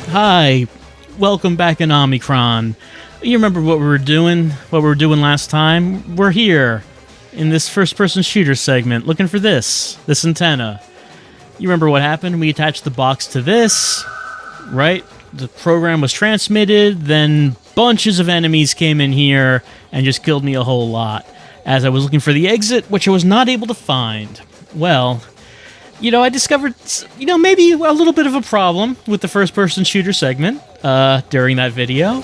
Hi, welcome back in Omikron. You remember what we were doing? What we were doing last time? We're here in this first-person shooter segment, looking for this antenna. You remember what happened? We attached the box to this, right? The program was transmitted, then bunches of enemies came in here and just killed me a whole lot as I was looking for the exit, which I was not able to find. Well, I discovered, maybe a little bit of a problem with the first-person shooter segment during that video.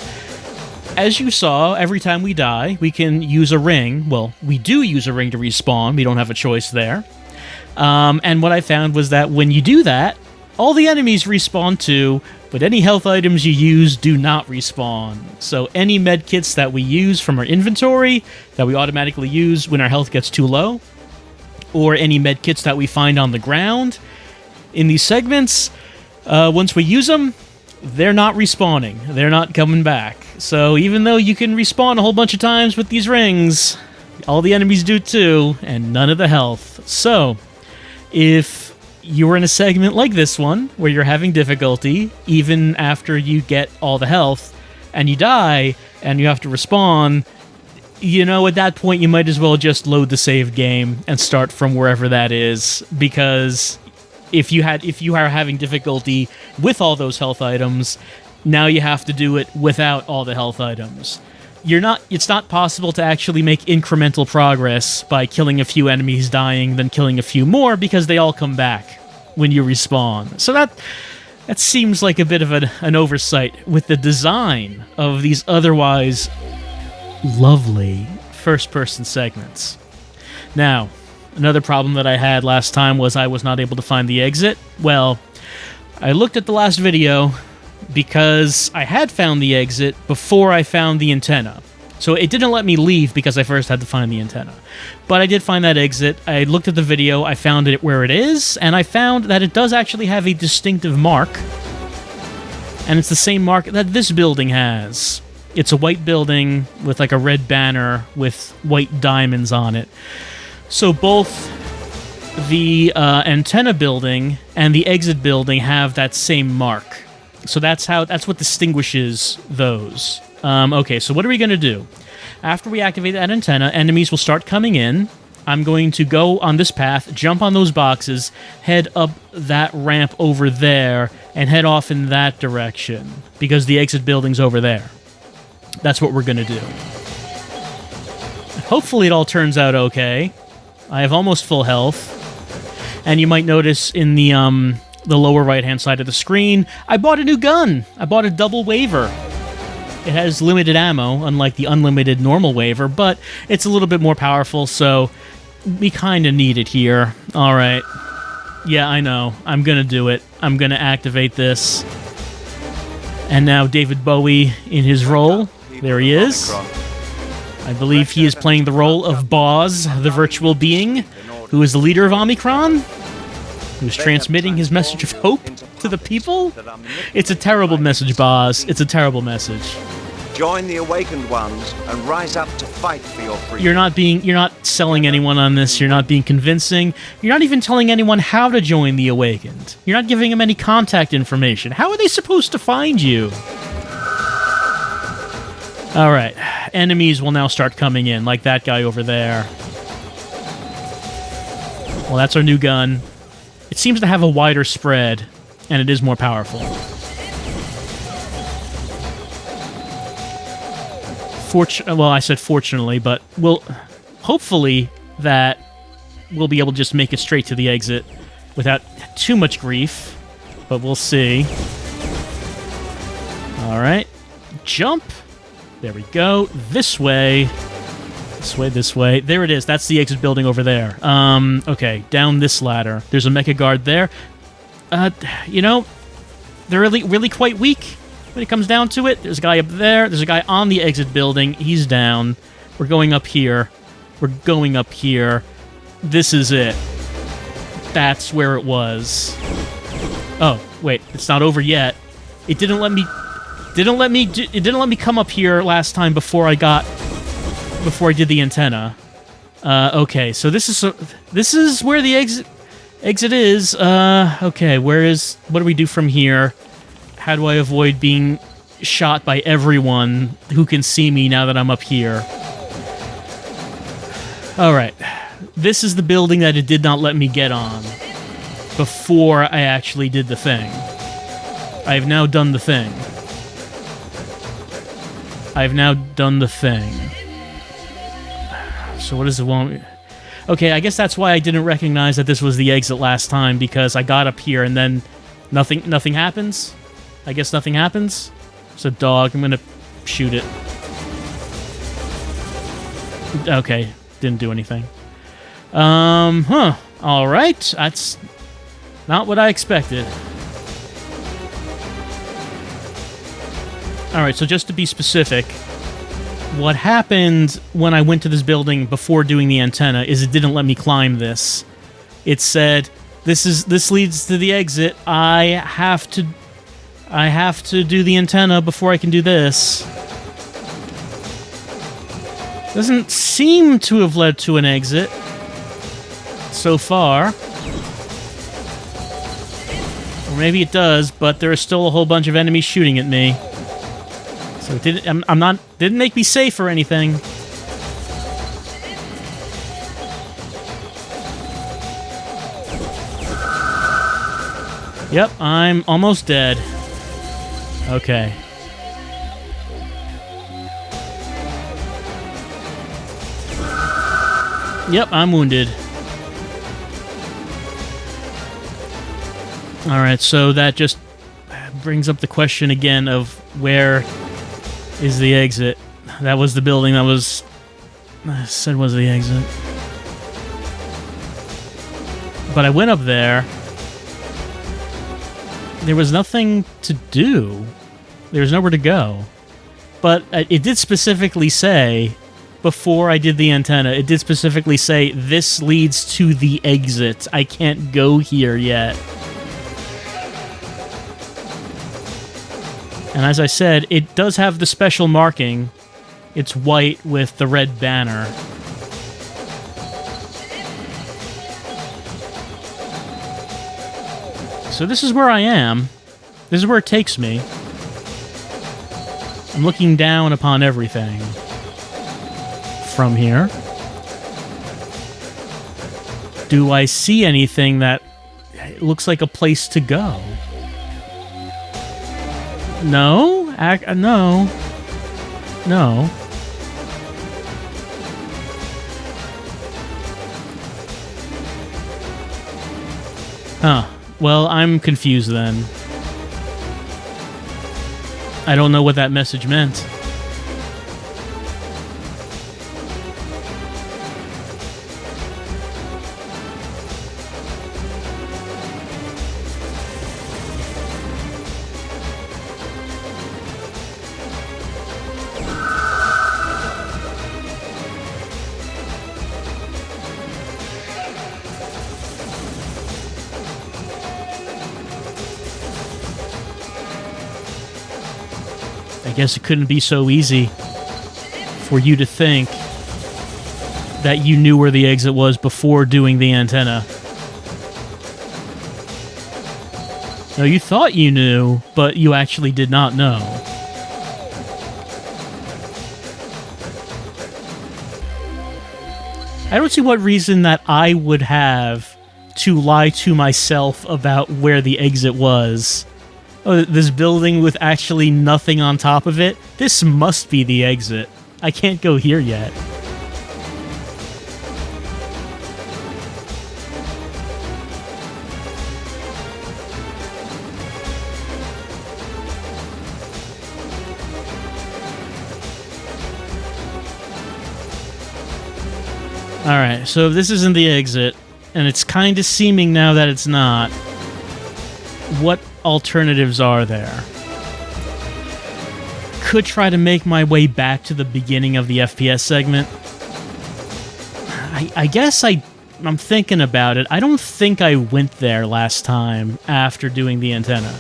As you saw, every time we die, we can use a ring. Well, we do use a ring to respawn. We don't have a choice there. And what I found was that when you do that, all the enemies respawn too, but any health items you use do not respawn. So any med kits that we use from our inventory, that we automatically use when our health gets too low, or any med kits that we find on the ground in these segments, once we use them, they're not respawning. They're not coming back. So even though you can respawn a whole bunch of times with these rings, all the enemies do too, and none of the health. So if you're in a segment like this one, where you're having difficulty, even after you get all the health, and you die, and you have to respawn, at that point you might as well just load the save game and start from wherever that is, because if you are having difficulty with all those health items, now you have to do it without all the health items. It's not possible to actually make incremental progress by killing a few enemies, dying, then killing a few more, because they all come back when you respawn. So that seems like a bit of an oversight with the design of these otherwise lovely first-person segments. Now, another problem that I had last time was I was not able to find the exit. Well, I looked at the last video because I had found the exit before I found the antenna. So it didn't let me leave because I first had to find the antenna. But I did find that exit. I looked at the video, I found it where it is, and I found that it does actually have a distinctive mark. And it's the same mark that this building has. It's a white building with like a red banner with white diamonds on it. So both the antenna building and the exit building have that same mark. So that's what distinguishes those. Okay, so what are we going to do? After we activate that antenna, enemies will start coming in. I'm going to go on this path, jump on those boxes, head up that ramp over there, and head off in that direction, because the exit building's over there. That's what we're going to do. Hopefully it all turns out okay. I have almost full health. And you might notice in the lower right-hand side of the screen, I bought a new gun. I bought a double waver. It has limited ammo, unlike the unlimited normal waver, but it's a little bit more powerful, so we kind of need it here. All right. Yeah, I know. I'm going to do it. I'm going to activate this. And now David Bowie in his role. There he is. I believe he is playing the role of Boz, the virtual being, who is the leader of Omikron, who is transmitting his message of hope to the people. It's a terrible message, Boz. It's a terrible message. Join the awakened ones and rise up to fight for your freedom. You're not selling anyone on this. You're not being convincing. You're not even telling anyone how to join the awakened. You're not giving them any contact information. How are they supposed to find you? All right, enemies will now start coming in, like that guy over there. Well, that's our new gun. It seems to have a wider spread, and it is more powerful. Well, I said fortunately, but hopefully that we'll be able to just make it straight to the exit without too much grief, but we'll see. All right, jump. There we go. This way. This way, this way. There it is. That's the exit building over there. Okay, down this ladder. There's a mecha guard there. They're really quite weak when it comes down to it. There's a guy up there. There's a guy on the exit building. He's down. We're going up here. We're going up here. This is it. That's where it was. Oh, wait. It's not over yet. It didn't let me come up here last time before I did the antenna. Okay, so this is where the Exit is, okay, what do we do from here? How do I avoid being shot by everyone who can see me now that I'm up here? Alright. This is the building that it did not let me get on before I actually did the thing. I have now done the thing. I've now done the thing. So what does it want me... Okay, I guess that's why I didn't recognize that this was the exit last time, because I got up here and then nothing happens? I guess nothing happens? It's a dog. I'm gonna shoot it. Okay, didn't do anything. Alright, that's not what I expected. Alright, so just to be specific, what happened when I went to this building before doing the antenna is it didn't let me climb this. It said, this leads to the exit. I have to do the antenna before I can do this. Doesn't seem to have led to an exit so far. Or maybe it does, but there is still a whole bunch of enemies shooting at me. So it didn't make me safe or anything. Yep, I'm almost dead. Okay. Yep, I'm wounded. Alright, so that just brings up the question again of where is the exit. That was the building that was... I said was the exit. But I went up there. There was nothing to do. There was nowhere to go. But it did specifically say, before I did the antenna, it did specifically say, this leads to the exit. I can't go here yet. And as I said, it does have the special marking. It's white with the red banner. So this is where I am. This is where it takes me. I'm looking down upon everything from here. Do I see anything that looks like a place to go? No? No. No. Huh. Well, I'm confused then. I don't know what that message meant. I guess it couldn't be so easy for you to think that you knew where the exit was before doing the antenna. No, you thought you knew, but you actually did not know. I don't see what reason that I would have to lie to myself about where the exit was. Oh, this building with actually nothing on top of it? This must be the exit. I can't go here yet. Alright, so if this isn't the exit, and it's kind of seeming now that it's not, what alternatives are there? Could try to make my way back to the beginning of the FPS segment. I guess I'm thinking about it. I don't think I went there last time after doing the antenna.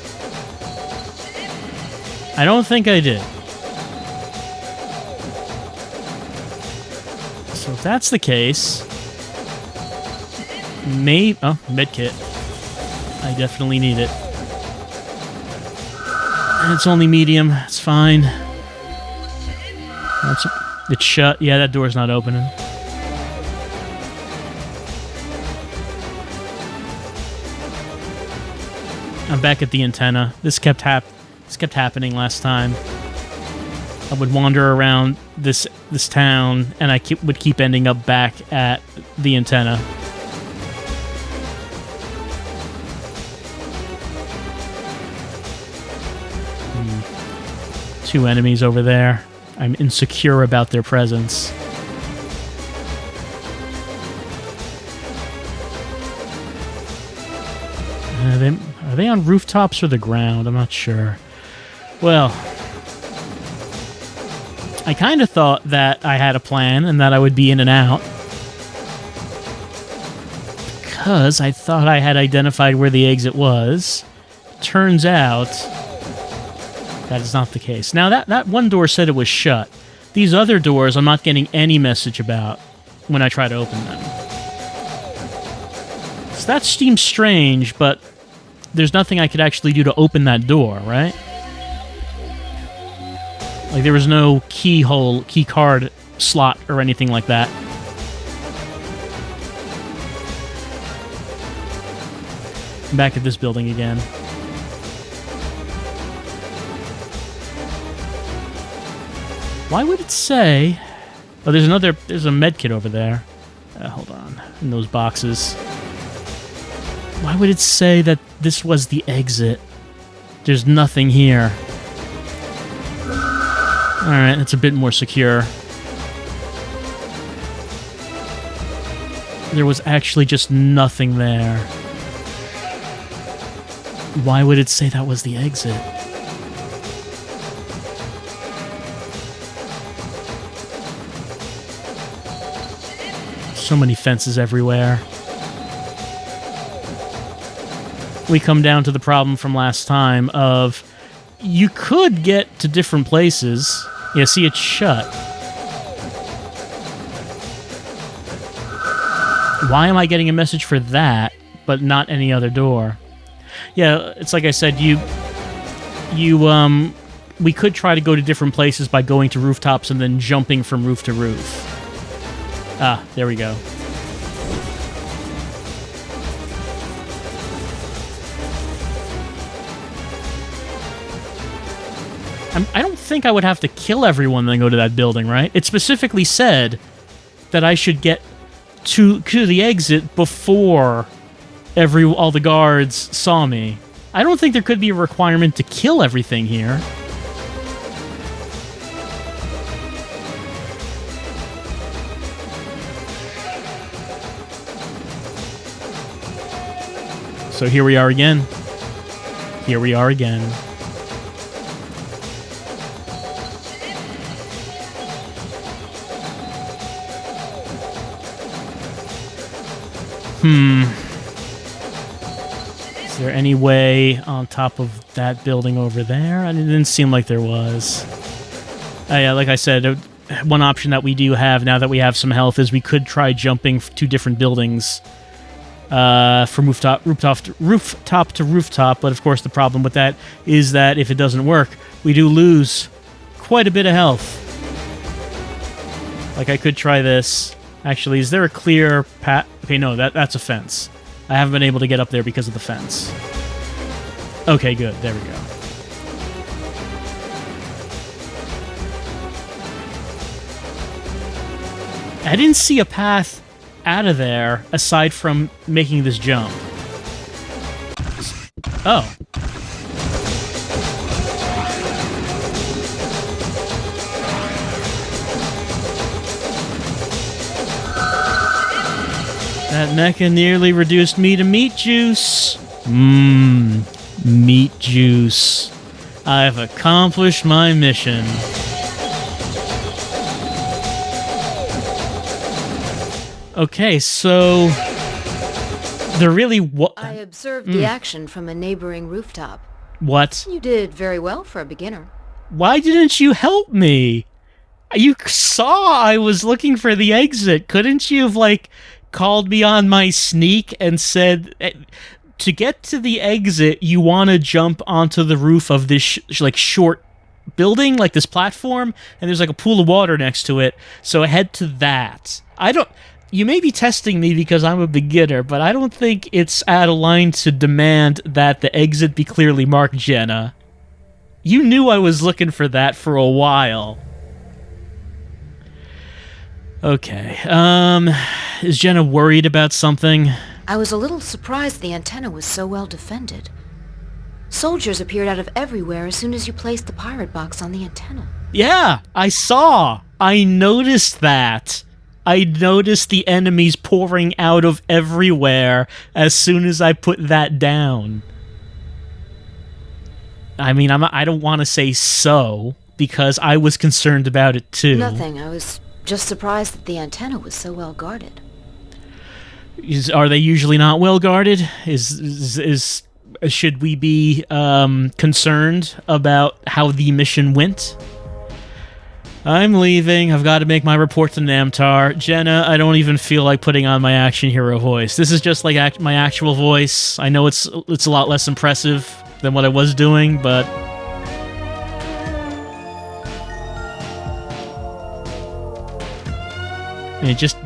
I don't think I did. So if that's the case, Maybe... Oh, medkit. I definitely need it. And it's only medium. It's fine. It's shut. Yeah, that door's not opening. I'm back at the antenna. This kept happening last time. I would wander around this town, and I would keep ending up back at the antenna. Two enemies over there. I'm insecure about their presence. Are they on rooftops or the ground? I'm not sure. Well, I kind of thought that I had a plan and that I would be in and out, because I thought I had identified where the exit was. Turns out that is not the case. Now, that one door said it was shut. These other doors I'm not getting any message about when I try to open them. So that seems strange, but there's nothing I could actually do to open that door, right? Like, there was no key card slot or anything like that. I'm back at this building again. Why would it say... Oh, there's a medkit over there. Hold on. In those boxes. Why would it say that this was the exit? There's nothing here. Alright, that's a bit more secure. There was actually just nothing there. Why would it say that was the exit? So many fences everywhere. We come down to the problem from last time of you could get to different places. Yeah, see, it's shut. Why am I getting a message for that, but not any other door? Yeah, it's like I said, we could try to go to different places by going to rooftops and then jumping from roof to roof. Ah, there we go. I don't think I would have to kill everyone then go to that building, right? It specifically said that I should get to the exit before all the guards saw me. I don't think there could be a requirement to kill everything here. So here we are again. Here we are again. Is there any way on top of that building over there? It didn't seem like there was. Yeah, like I said, one option that we do have now that we have some health is we could try jumping to different buildings from rooftop to rooftop. But of course, the problem with that is that if it doesn't work, we do lose quite a bit of health. Like, I could try this. Actually, is there a clear path? Okay, no, that's a fence. I haven't been able to get up there because of the fence. Okay, good. There we go. I didn't see a path out of there aside from making this jump. Oh. That mecha nearly reduced me to meat juice. Meat juice. I've accomplished my mission. Okay, so there really I observed the action from a neighboring rooftop. What? You did very well for a beginner. Why didn't you help me? You saw I was looking for the exit. Couldn't you have, like, called me on my sneak and said, to get to the exit, you want to jump onto the roof of this like short building, like this platform, and there's like a pool of water next to it. So head to that. You may be testing me because I'm a beginner, but I don't think it's out of line to demand that the exit be clearly marked, Jenna. You knew I was looking for that for a while. Okay. Is Jenna worried about something? I was a little surprised the antenna was so well defended. Soldiers appeared out of everywhere as soon as you placed the pirate box on the antenna. Yeah, I saw. I noticed that. I noticed the enemies pouring out of everywhere as soon as I put that down. I mean, I don't want to say so, because I was concerned about it too. Nothing. I was just surprised that the antenna was so well guarded. Are they usually not well guarded? Should we be concerned about how the mission went? I'm leaving. I've got to make my report to Namtar. Jenna, I don't even feel like putting on my action hero voice. This is just like my actual voice. I know it's a lot less impressive than what I was doing, but...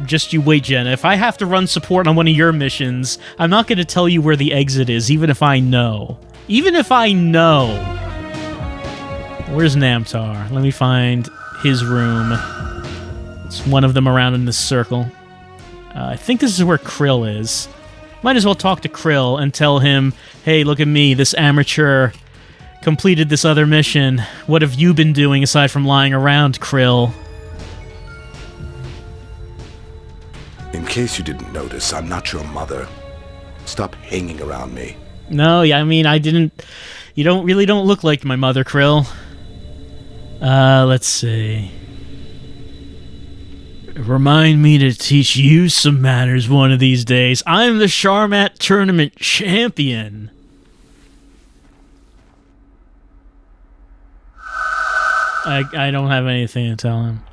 Just you wait, Jenna. If I have to run support on one of your missions, I'm not going to tell you where the exit is, even if I know. Even if I know. Where's Namtar? Let me find his room. It's one of them around in this circle. I think this is where Krill is. Might as well talk to Krill and tell him, hey, look at me, this amateur completed this other mission. What have you been doing aside from lying around, Krill? In case you didn't notice, I'm not your mother. Stop hanging around me. No, yeah, I mean, I didn't... You don't look like my mother, Krill. Let's see. Remind me to teach you some manners one of these days. I'm the Sharmat Tournament champion. I don't have anything to tell him.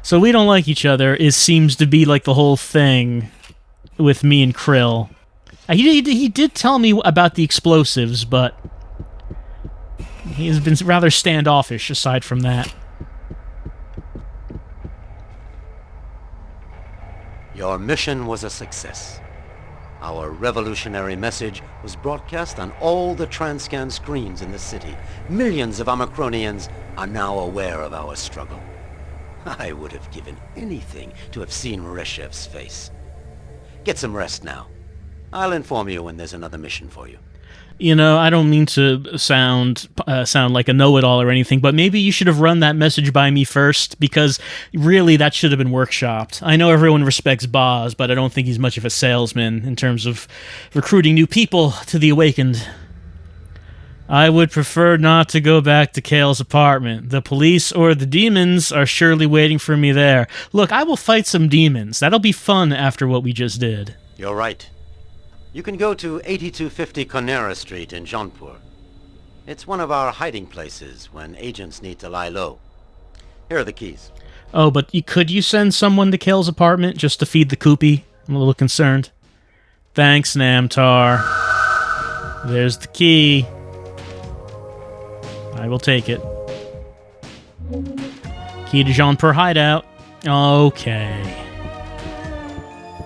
So we don't like each other. It seems to be like the whole thing with me and Krill. He did tell me about the explosives, but he has been rather standoffish aside from that. Your mission was a success. Our revolutionary message was broadcast on all the Transcan screens in the city. Millions of Omicronians are now aware of our struggle. I would have given anything to have seen Reshev's face. Get some rest now. I'll inform you when there's another mission for you. You know, I don't mean to sound like a know-it-all or anything, but maybe you should have run that message by me first, because really that should have been workshopped. I know everyone respects Boz, but I don't think he's much of a salesman in terms of recruiting new people to the Awakened. I would prefer not to go back to Kale's apartment. The police or the demons are surely waiting for me there. Look, I will fight some demons. That'll be fun after what we just did. You're right. You can go to 8250 Conera Street in Jaunpur. It's one of our hiding places when agents need to lie low. Here are the keys. Oh, but could you send someone to Kale's apartment just to feed the Koopy? I'm a little concerned. Thanks, Namtar. There's the key. I will take it. Key to Jaunpur hideout. Okay.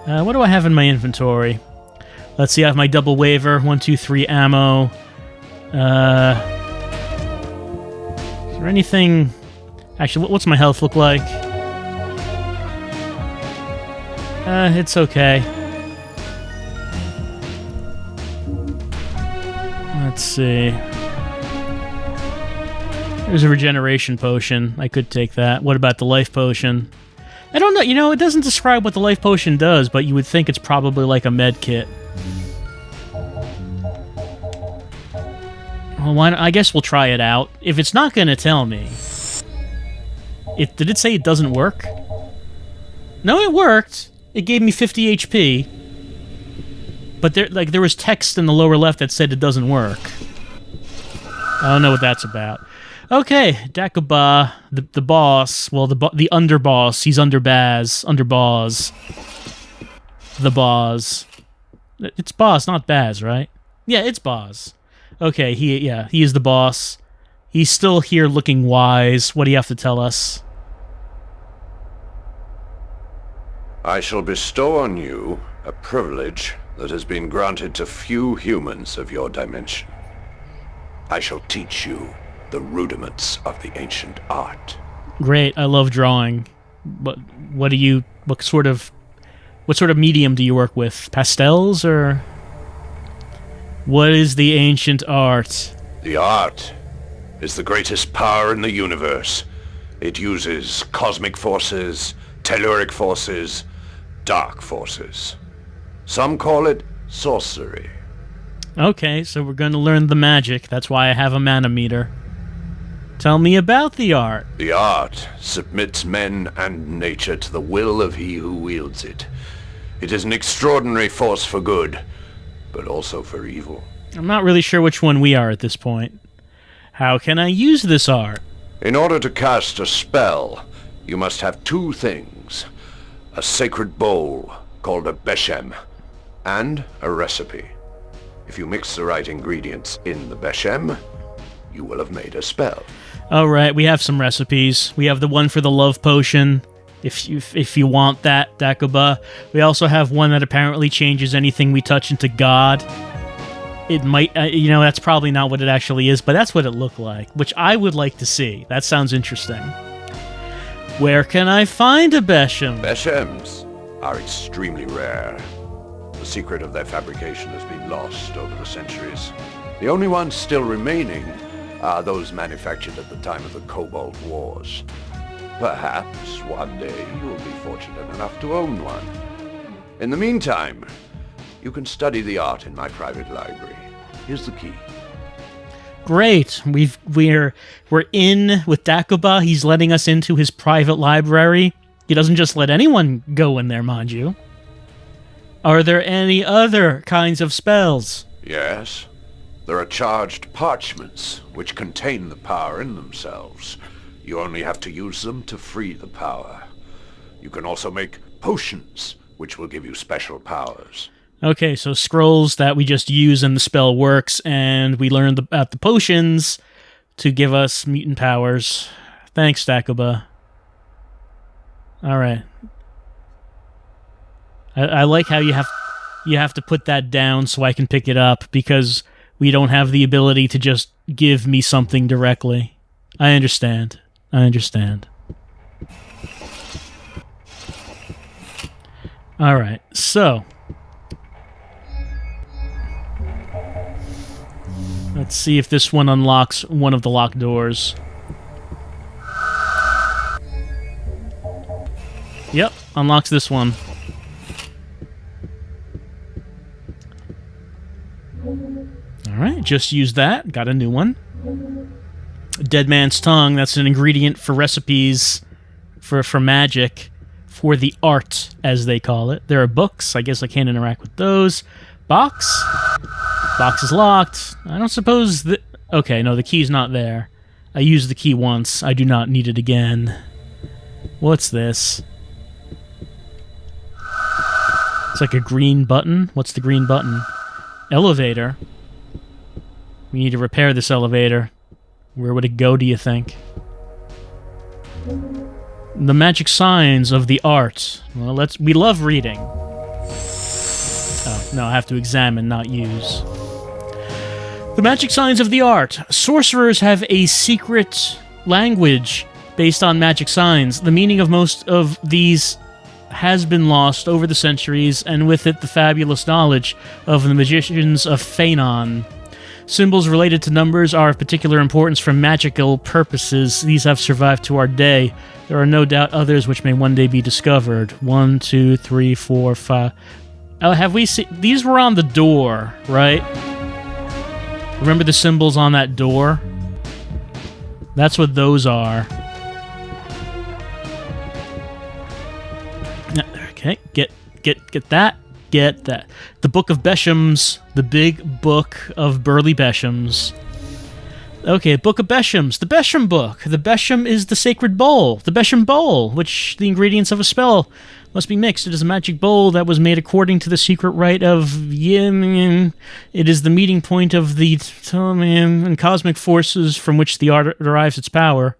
What do I have in my inventory? Let's see, I have my double waiver, 1, 2, 3 ammo. Is there anything... Actually, what's my health look like? It's okay. Let's see. There's a regeneration potion. I could take that. What about the life potion? I don't know. You know, it doesn't describe what the life potion does, but you would think it's probably like a med kit. Well, why not? I guess we'll try it out. If it's not going to tell me... Did it say it doesn't work? No, it worked. It gave me 50 HP. But there was text in the lower left that said it doesn't work. I don't know what that's about. Okay, Dagobah, the boss. Well, the underboss. He's under Baz. Under Boz. the Boz. It's Boz, not Baz, right? Yeah, it's Boz. Okay, he is the boss. He's still here looking wise. What do you have to tell us? I shall bestow on you a privilege that has been granted to few humans of your dimension. I shall teach you the rudiments of the ancient art. Great, I love drawing. What sort of medium do you work with? Pastels or what is the ancient art? The art is the greatest power in the universe. It uses cosmic forces, telluric forces, dark forces. Some call it sorcery. Okay, so we're going to learn the magic. That's why I have a mana meter. Tell me about the art. The art submits men and nature to the will of he who wields it. It is an extraordinary force for good, but also for evil. I'm not really sure which one we are at this point. How can I use this art? In order to cast a spell, you must have two things. A sacred bowl, called a beshem, and a recipe. If you mix the right ingredients in the beshem, you will have made a spell. Alright, we have some recipes. We have the one for the love potion, if you want that, Dagobah. We also have one that apparently changes anything we touch into God. It might, that's probably not what it actually is, but that's what it looked like, which I would like to see. That sounds interesting. Where can I find a Beshem? Beshems are extremely rare. The secret of their fabrication has been lost over the centuries. The only ones still remaining are those manufactured at the time of the Cobalt Wars. Perhaps one day you will be fortunate enough to own one. In the meantime, you can study the art in my private library. Here's the key. Great. We're in with Dagobah. He's letting us into his private library. He doesn't just let anyone go in there, mind you. Are there any other kinds of spells? Yes. There are charged parchments, which contain the power in themselves. You only have to use them to free the power. You can also make potions, which will give you special powers. Okay, so scrolls that we just use and the spell works, and we learned about the potions to give us mutant powers. Thanks, Dagobah. Alright. I like how you have to put that down so I can pick it up, because we don't have the ability to just give me something directly. I understand. Alright, so let's see if this one unlocks one of the locked doors. Yep, unlocks this one. Alright, just use that. Got a new one. Dead Man's Tongue, that's an ingredient for recipes, for magic, for the art, as they call it. There are books. I guess I can't interact with those. Box? Box is locked. I don't suppose that... Okay, no, the key's not there. I used the key once. I do not need it again. What's this? It's like a green button. What's the green button? Elevator. We need to repair this elevator. Where would it go, do you think? The magic signs of the art. Well, we love reading. Oh, no, I have to examine, not use. The magic signs of the art. Sorcerers have a secret language based on magic signs. The meaning of most of these has been lost over the centuries, and with it the fabulous knowledge of the magicians of Phanon. Symbols related to numbers are of particular importance for magical purposes. These have survived to our day. There are no doubt others which may one day be discovered. 1, 2, 3, 4, 5. Oh, have we seen... These were on the door, right? Remember the symbols on that door? That's what those are. Okay, get that. Get that. The Book of Beshems, the big book of Burly Beshems. Okay, Book of Beshems. The Beshem book. The Beshem is the sacred bowl. The Beshem bowl, which the ingredients of a spell must be mixed. It is a magic bowl that was made according to the secret rite of Yin. It is the meeting point of the Tomim and cosmic forces from which the art derives its power.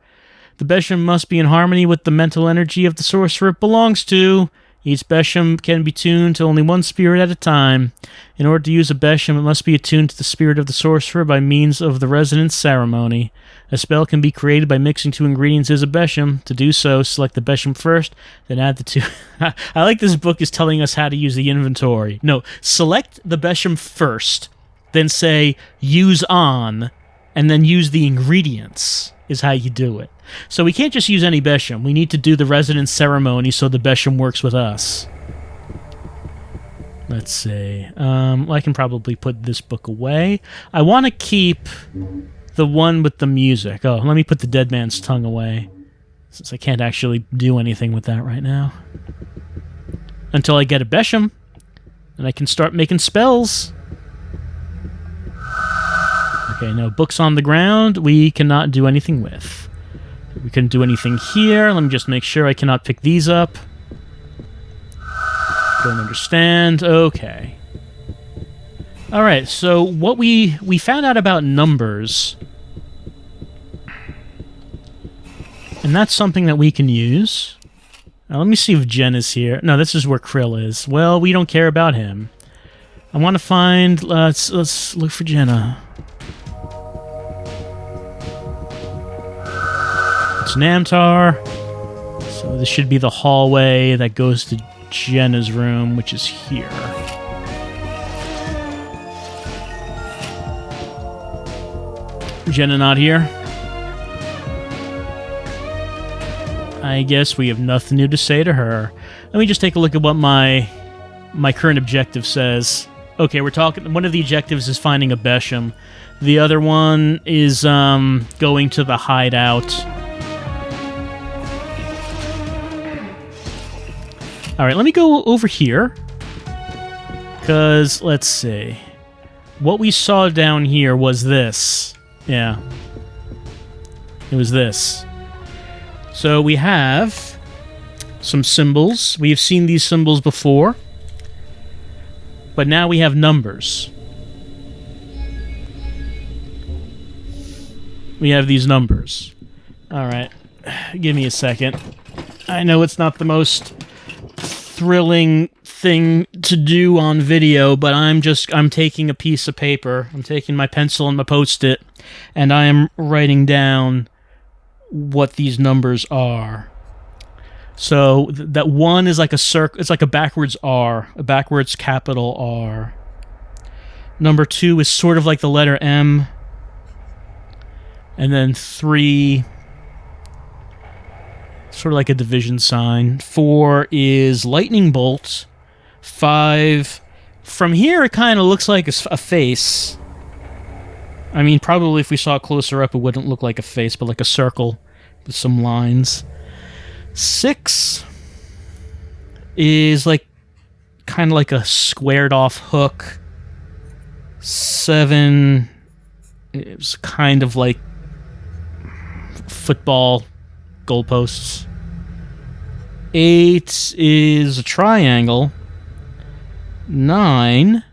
The Beshem must be in harmony with the mental energy of the sorcerer it belongs to. Each Beshem can be tuned to only one spirit at a time. In order to use a Beshem, it must be attuned to the spirit of the sorcerer by means of the resonance ceremony. A spell can be created by mixing two ingredients as a Beshem. To do so, select the Beshem first, then add the two... I like this book is telling us how to use the inventory. No, select the Beshem first, then say, use on, and then use the ingredients is how you do it. So we can't just use any Beshem. We need to do the resonance ceremony so the Beshem works with us. Let's see. I can probably put this book away. I want to keep the one with the music. Oh, let me put the Dead Man's Tongue away, since I can't actually do anything with that right now. Until I get a Beshem, and I can start making spells. Okay, no, books on the ground we cannot do anything with. We couldn't do anything here. Let me just make sure I cannot pick these up. Don't understand. Okay. Alright, so what we found out about numbers. And that's something that we can use. Now, let me see if Jen is here. No, this is where Krill is. Well, we don't care about him. I want to find... Let's look for Jenna. It's Namtar. So this should be the hallway that goes to Jenna's room, which is here. Jenna not here? I guess we have nothing new to say to her. Let me just take a look at what my current objective says. Okay, we're talking... One of the objectives is finding a Beshem. The other one is going to the hideout. Alright, let me go over here. Because, let's see. What we saw down here was this. Yeah. It was this. So we have some symbols. We have seen these symbols before. But now we have numbers. We have these numbers. Alright. Give me a second. I know it's not the most thrilling thing to do on video, but I'm taking a piece of paper, I'm taking my pencil and my Post-it, and I am writing down what these numbers are. So that one is like a circle, it's like a backwards R, a backwards capital R. Number 2 is sort of like the letter M, and then 3... sort of like a division sign. 4 is lightning bolt. 5... From here, it kind of looks like a face. I mean, probably if we saw it closer up, it wouldn't look like a face, but like a circle with some lines. 6 is like kind of like a squared off hook. 7 is kind of like football goalposts. 8 is a triangle. 9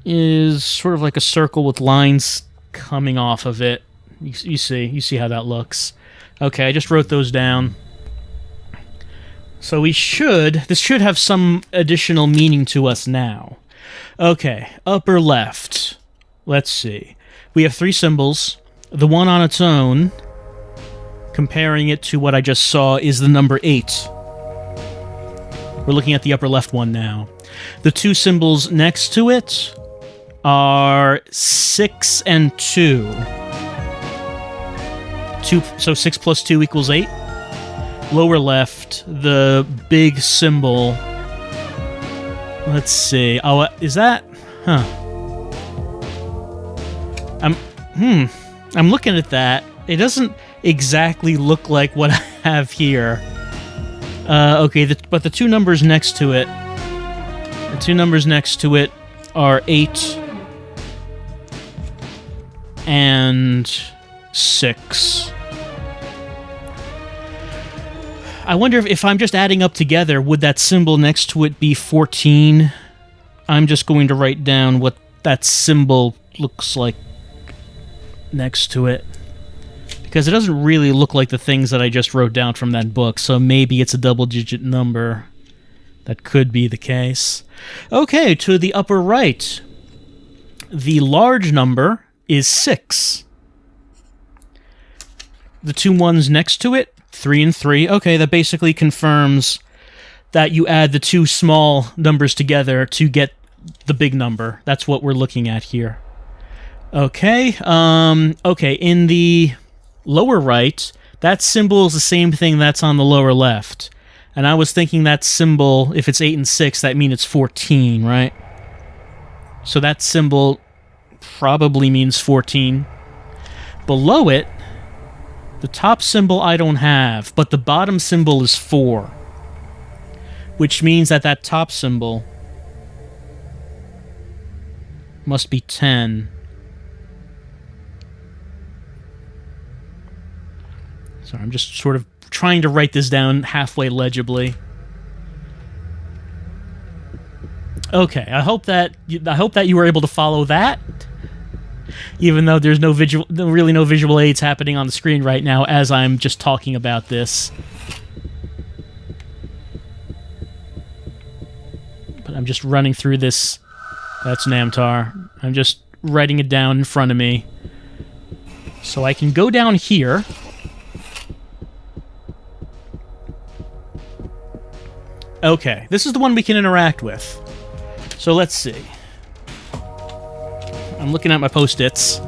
is sort of like a circle with lines coming off of it. You see how that looks. Okay, I just wrote those down. So this should have some additional meaning to us now. Okay, upper left. Let's see. We have 3 symbols. The one on its own, comparing it to what I just saw, is the number 8. We're looking at the upper left one now. The 2 symbols next to it are 6 and 2. So 6 plus 2 equals 8. Lower left, the big symbol. Let's see. Oh, is that? Huh. I'm looking at that. It doesn't exactly look like what I have here. Okay, but the 2 numbers next to it. The 2 numbers next to it are 8 and 6. I wonder if I'm just adding up together, would that symbol next to it be 14? I'm just going to write down what that symbol looks like next to it. Because it doesn't really look like the things that I just wrote down from that book, so maybe it's a double-digit number. That could be the case. Okay, to the upper right. The large number is 6. The two ones next to it, 3 and 3. Okay, that basically confirms that you add the two small numbers together to get the big number. That's what we're looking at here. Okay, okay, in the lower right, that symbol is the same thing that's on the lower left. And I was thinking that symbol, if it's 8 and 6, that means it's 14, right? So that symbol probably means 14. Below it, the top symbol I don't have, but the bottom symbol is 4. Which means that that top symbol must be 10. So I'm just sort of trying to write this down halfway legibly. Okay, I hope that you were able to follow that, even though there's really no visual aids happening on the screen right now as I'm just talking about this. But I'm just running through this. That's Namtar. I'm just writing it down in front of me, so I can go down here. Okay, this is the one we can interact with. So let's see. I'm looking at my post-its.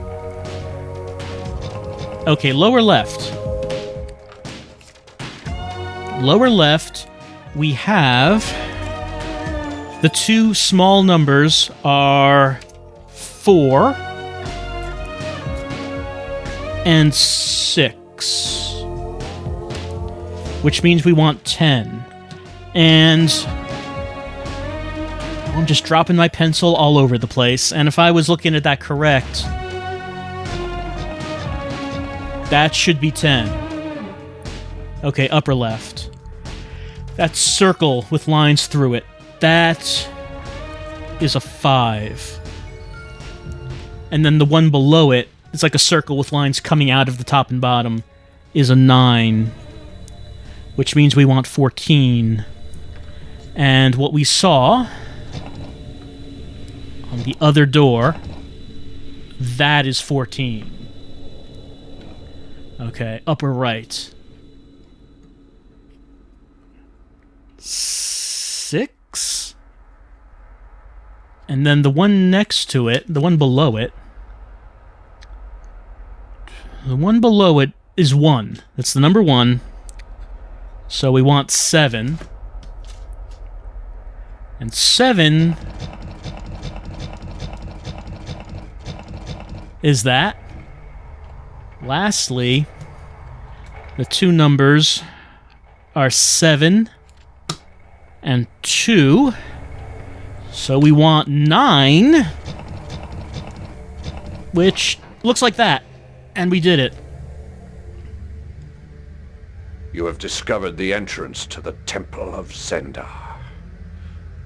Okay, lower left. Lower left, we have... the two small numbers are 4 and 6. Which means we want 10. And I'm just dropping my pencil all over the place. And if I was looking at that correct, that should be 10. Okay, upper left. That circle with lines through it, that is a 5. And then the one below it, it's like a circle with lines coming out of the top and bottom, is a 9. Which means we want 14. And what we saw on the other door, that is 14. Okay, upper right. 6? And then the one next to it, the one below it, is 1. That's the number 1. So we want 7. And 7 is that. Lastly, the two numbers are 7 and 2. So we want 9, which looks like that. And we did it. You have discovered the entrance to the Temple of Zendar.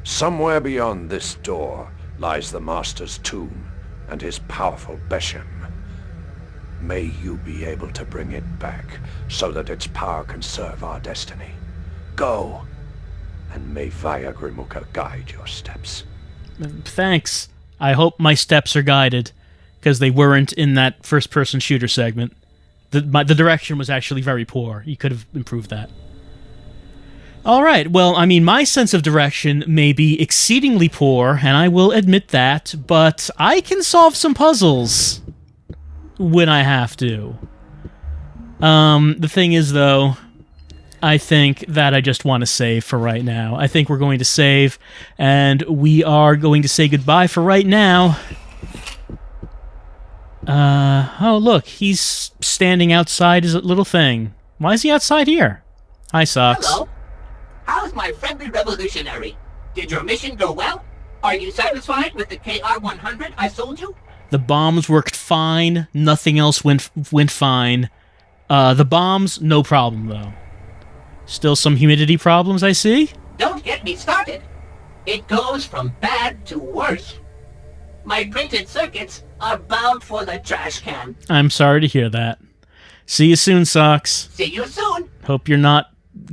Somewhere beyond this door lies the Master's tomb and his powerful Beshem. May you be able to bring it back so that its power can serve our destiny. Go, and may Vaya Grimuka guide your steps. Thanks. I hope my steps are guided, because they weren't in that first-person shooter segment. The direction was actually very poor. You could have improved that. All right, well, I mean, my sense of direction may be exceedingly poor, and I will admit that, but I can solve some puzzles when I have to. The thing is, though, I think that I just want to save for right now. I think we're going to save, and we are going to say goodbye for right now. Oh, look, he's standing outside his little thing. Why is he outside here? Hi, Socks. Hello. How's my friendly revolutionary? Did your mission go well? Are you satisfied with the KR-100 I sold you? The bombs worked fine. Nothing else went fine. The bombs, no problem, though. Still some humidity problems, I see? Don't get me started. It goes from bad to worse. My printed circuits are bound for the trash can. I'm sorry to hear that. See you soon, Socks. See you soon. Hope you're not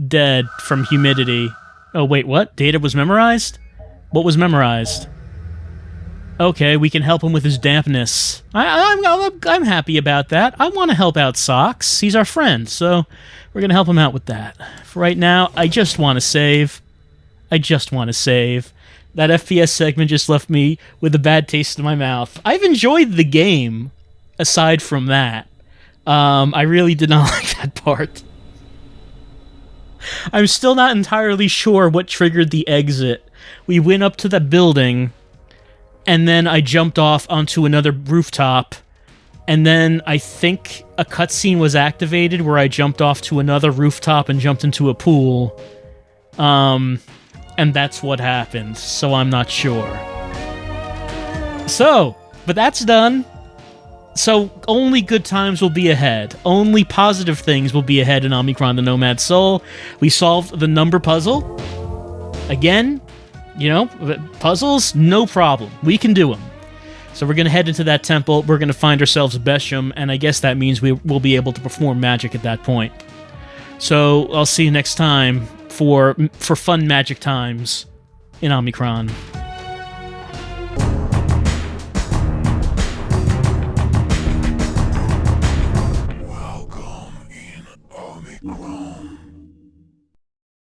dead from humidity. Oh, wait, what? Data was memorized? What was memorized? Okay, we can help him with his dampness. I'm happy about that. I want to help out Socks. He's our friend, so we're going to help him out with that. For right now, I just want to save. That FPS segment just left me with a bad taste in my mouth. I've enjoyed the game, aside from that. I really did not like that part. I'm still not entirely sure what triggered the exit. We went up to the building, and then I jumped off onto another rooftop, and then I think a cutscene was activated where I jumped off to another rooftop and jumped into a pool. And that's what happened, so I'm not sure. So, but that's done. So, only good times will be ahead. Only positive things will be ahead in Omikron the Nomad Soul. We solved the number puzzle. Again, you know, puzzles, no problem. We can do them. So we're going to head into that temple. We're going to find ourselves a Besham, and I guess that means we will be able to perform magic at that point. So, I'll see you next time for fun magic times in Omikron.